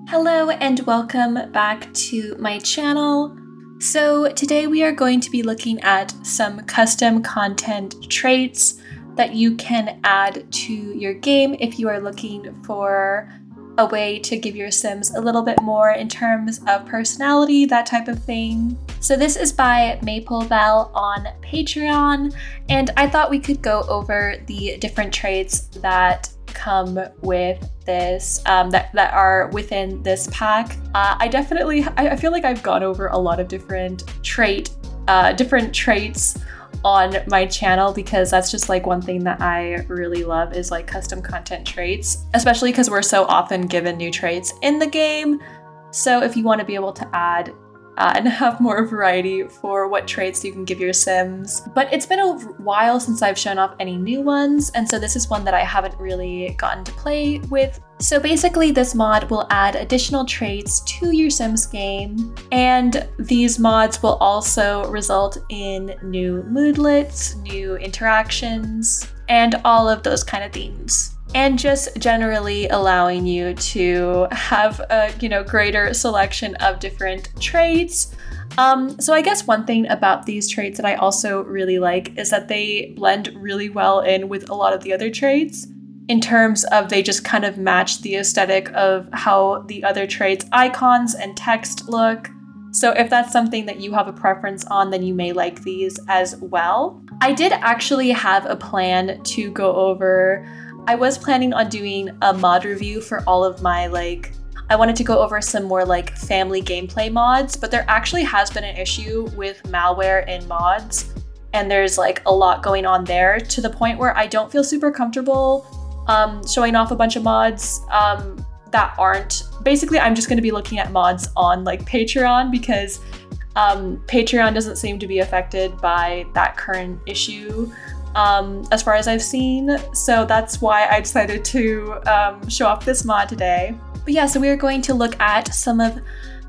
Hello and welcome back to my channel. So today we are going to be looking at some custom content traits that you can add to your game if you are looking for a way to give your Sims a little bit more in terms of personality, that type of thing. So this is by maplebell on Patreon, and I thought we could go over the different traits that come with this, that are within this pack. I feel like I've gone over a lot of different traits on my channel because that's just like one thing that I really love is like custom content traits, especially because we're so often given new traits in the game. So if you want to be able to add and have more variety for what traits you can give your Sims. But it's been a while since I've shown off any new ones, and so this is one that I haven't really gotten to play with. So basically this mod will add additional traits to your Sims game, and these mods will also result in new moodlets, new interactions, and all of those kind of things. And just generally allowing you to have a greater selection of different traits. So I guess one thing about these traits that I also really like is that they blend really well in with a lot of the other traits in terms of they just kind of match the aesthetic of how the other traits' icons and text look. So if that's something that you have a preference on, then you may like these as well. I did actually have a plan to go over. I was planning on doing a mod review for all of my I wanted to go over some more family gameplay mods, but there actually has been an issue with malware in mods, and there's a lot going on there to the point where I don't feel super comfortable showing off a bunch of mods that aren't. Basically, I'm just going to be looking at mods on Patreon because Patreon doesn't seem to be affected by that current issue. As far as I've seen, so that's why I decided to show off this mod today. But yeah, so we are going to look at some of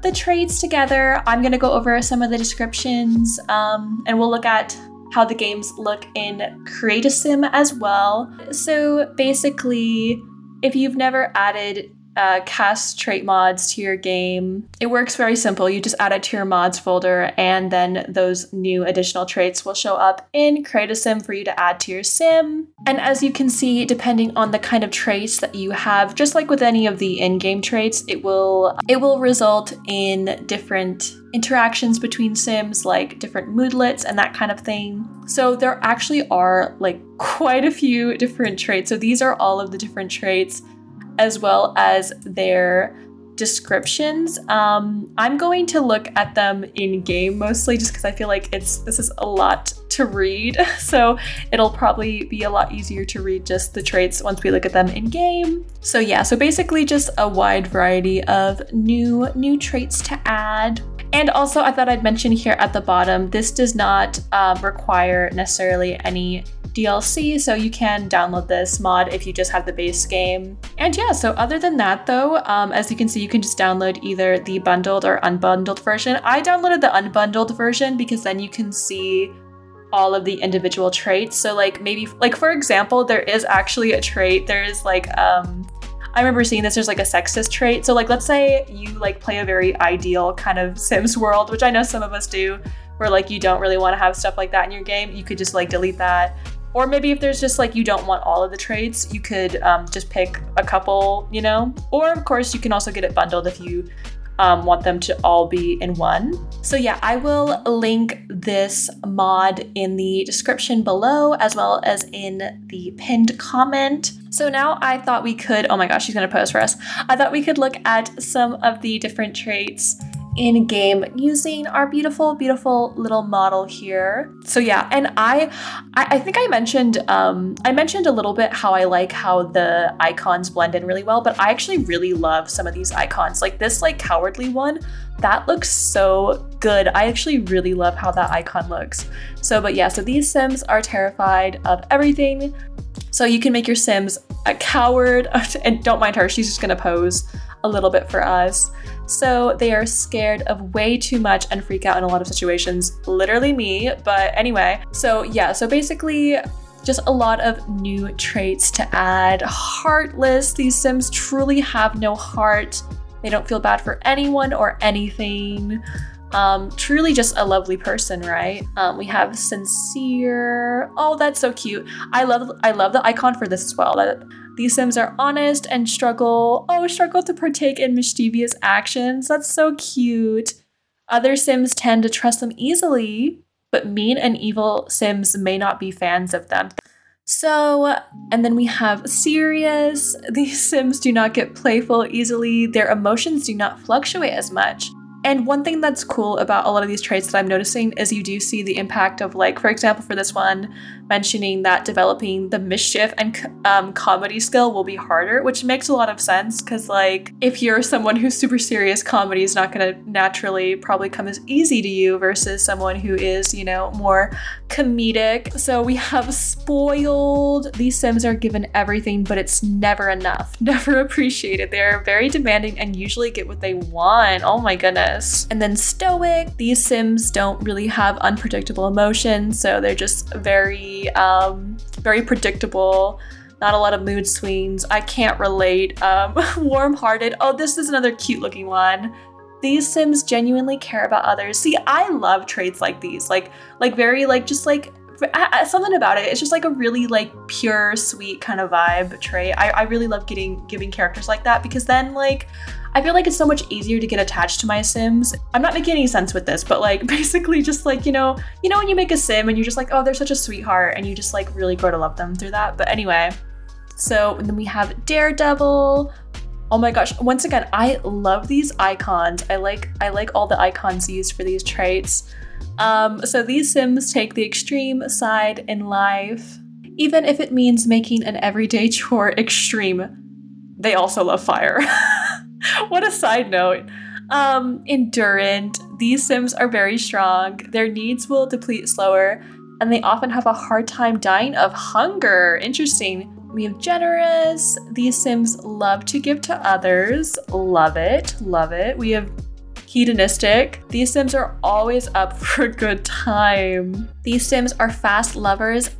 the traits together. I'm going to go over some of the descriptions, and we'll look at how the games look in Create a Sim as well. So basically, if you've never added cast trait mods to your game, it works very simple. You just add it to your mods folder, and then those new additional traits will show up in Create a Sim for you to add to your sim. And as you can see, depending on the kind of traits that you have, just like with any of the in-game traits, it will result in different interactions between Sims, like different moodlets and that kind of thing. So there actually are quite a few different traits. So these are all of the different traits as well as their descriptions. I'm going to look at them in game mostly just because I feel like this is a lot to read. So it'll probably be a lot easier to read just the traits once we look at them in game. So yeah, so basically just a wide variety of new traits to add. And also I thought I'd mention here at the bottom, this does not require necessarily any DLC, so you can download this mod if you just have the base game. And yeah, so other than that though, as you can see, you can just download either the bundled or unbundled version. I downloaded the unbundled version because then you can see all of the individual traits. So maybe for example, there is actually a trait, there is I remember seeing this, there's a sexist trait. So let's say you play a very ideal kind of Sims world, which I know some of us do, where you don't really want to have stuff like that in your game. You could just delete that. Or maybe if there's just you don't want all of the traits, you could just pick a couple, Or of course you can also get it bundled if you want them to all be in one. So yeah, I will link this mod in the description below as well as in the pinned comment. So now I thought we could, oh my gosh, she's gonna pose for us. I thought we could look at some of the different traits in game using our beautiful little model here. So yeah, and I think I mentioned a little bit how I like how the icons blend in really well, but I actually really love some of these icons. This cowardly one, that looks so good. I actually really love how that icon looks. So but yeah, so these Sims are terrified of everything. So you can make your Sims a coward, and don't mind her, she's just gonna pose a little bit for us. So they are scared of way too much and freak out in a lot of situations, literally me, but anyway. So yeah, so basically just a lot of new traits to add. Heartless, these Sims truly have no heart. They don't feel bad for anyone or anything. Truly just a lovely person, right? We have sincere. Oh, that's so cute. I love the icon for this as well. That these Sims are honest and struggle to partake in mischievous actions. That's so cute. Other Sims tend to trust them easily, but mean and evil Sims may not be fans of them. So, and then we have serious. These Sims do not get playful easily. Their emotions do not fluctuate as much. And one thing that's cool about a lot of these traits that I'm noticing is you do see the impact of, like, for example, for this one, mentioning that developing the mischief and comedy skill will be harder, which makes a lot of sense because, like, if you're someone who's super serious, comedy is not going to naturally probably come as easy to you versus someone who is, you know, more comedic. So we have spoiled. These Sims are given everything, but it's never enough, never appreciated. They're very demanding and usually get what they want. Oh my goodness. And then stoic. These Sims don't really have unpredictable emotions, so they're just very predictable. Not a lot of mood swings. I can't relate. Warm-hearted. Oh, this is another cute looking one. These Sims genuinely care about others. See, I love traits like these. Like very, like, just like, something about it. It's just like a really, like, pure, sweet kind of vibe trait. I really love giving characters like that because then, like, I feel like it's so much easier to get attached to my Sims. I'm not making any sense with this, but, like, basically just, like, you know when you make a Sim and you're just like, oh, they're such a sweetheart, and you just, like, really grow to love them through that. But anyway, so and then we have Daredevil. Oh my gosh, once again, I love these icons. I like all the icons used for these traits. So these Sims take the extreme side in life. Even if it means making an everyday chore extreme, they also love fire. What a side note. Endurant. These Sims are very strong. Their needs will deplete slower, and they often have a hard time dying of hunger. Interesting. We have generous. These Sims love to give to others. Love it, love it. We have hedonistic. These Sims are always up for a good time. These Sims are fast learners,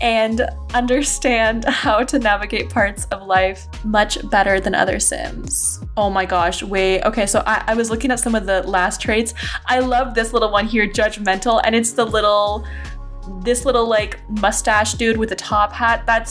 and understand how to navigate parts of life much better than other Sims. Oh my gosh, wait. Okay, so I was looking at some of the last traits. I love this little one here, judgmental, and it's this little like mustache dude with a top hat.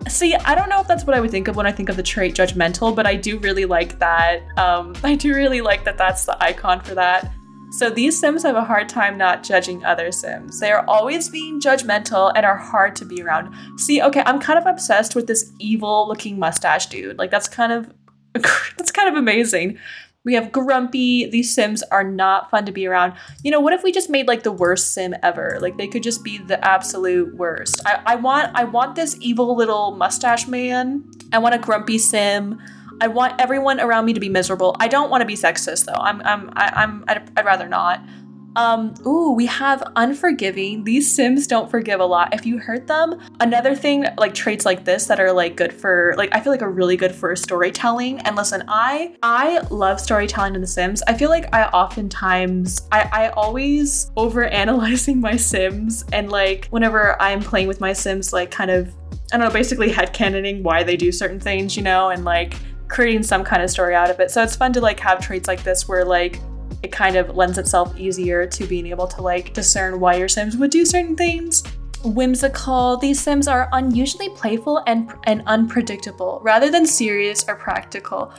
See, I don't know if that's what I would think of when I think of the trait judgmental, but I do really like that. I do really like that that's the icon for that. So these Sims have a hard time not judging other Sims. They are always being judgmental and are hard to be around. See, okay, I'm kind of obsessed with this evil looking mustache dude. Like that's kind of amazing. We have grumpy. These Sims are not fun to be around. You know, what if we just made like the worst Sim ever? Like they could just be the absolute worst. I want this evil little mustache man. I want a grumpy Sim. I want everyone around me to be miserable. I don't want to be sexist though. I'd rather not. Ooh, we have unforgiving. These Sims don't forgive a lot if you hurt them. Another thing, like traits like this that are like good for, like, I feel like are really good for storytelling. And listen, I love storytelling in The Sims. I feel like I always overanalyzing my Sims, and like whenever I'm playing with my Sims, like kind of, I don't know, basically headcanoning why they do certain things, you know, and like creating some kind of story out of it. So it's fun to like have traits like this where like it kind of lends itself easier to being able to like discern why your Sims would do certain things. Whimsical. These Sims are unusually playful and unpredictable rather than serious or practical.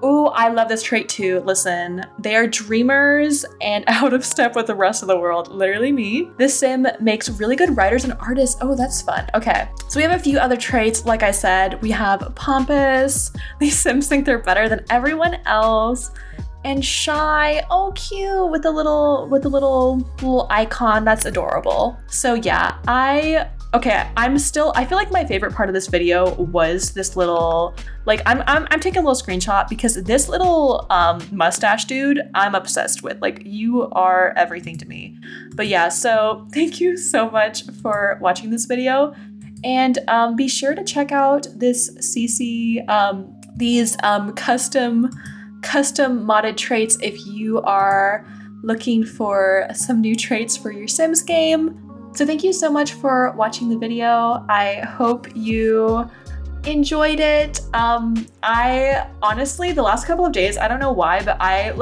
Ooh, I love this trait too. Listen, they are dreamers and out of step with the rest of the world. Literally me. This Sim makes really good writers and artists. Oh, that's fun. Okay, so we have a few other traits. Like I said, we have pompous. These Sims think they're better than everyone else. And shy. Oh, cute, with a little icon. That's adorable. So yeah, I feel like my favorite part of this video was this little, like, I'm taking a little screenshot because this little mustache dude I'm obsessed with. Like, you are everything to me. But yeah, so thank you so much for watching this video, and be sure to check out this CC, these custom modded traits if you are looking for some new traits for your Sims game. So thank you so much for watching the video. I hope you enjoyed it. I honestly, the last couple of days, I don't know why, but I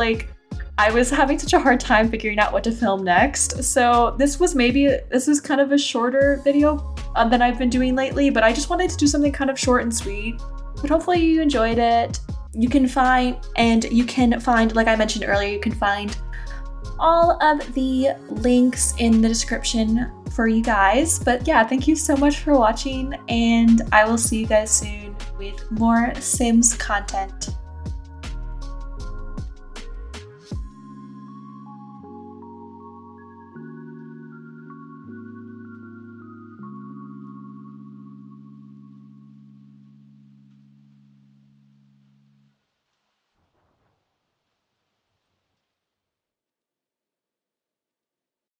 was having such a hard time figuring out what to film next. So this was kind of a shorter video than I've been doing lately, but I just wanted to do something kind of short and sweet. But hopefully you enjoyed it. You can find, like I mentioned earlier, you can find all of the links in the description for you guys. But yeah, thank you so much for watching, and I will see you guys soon with more Sims content.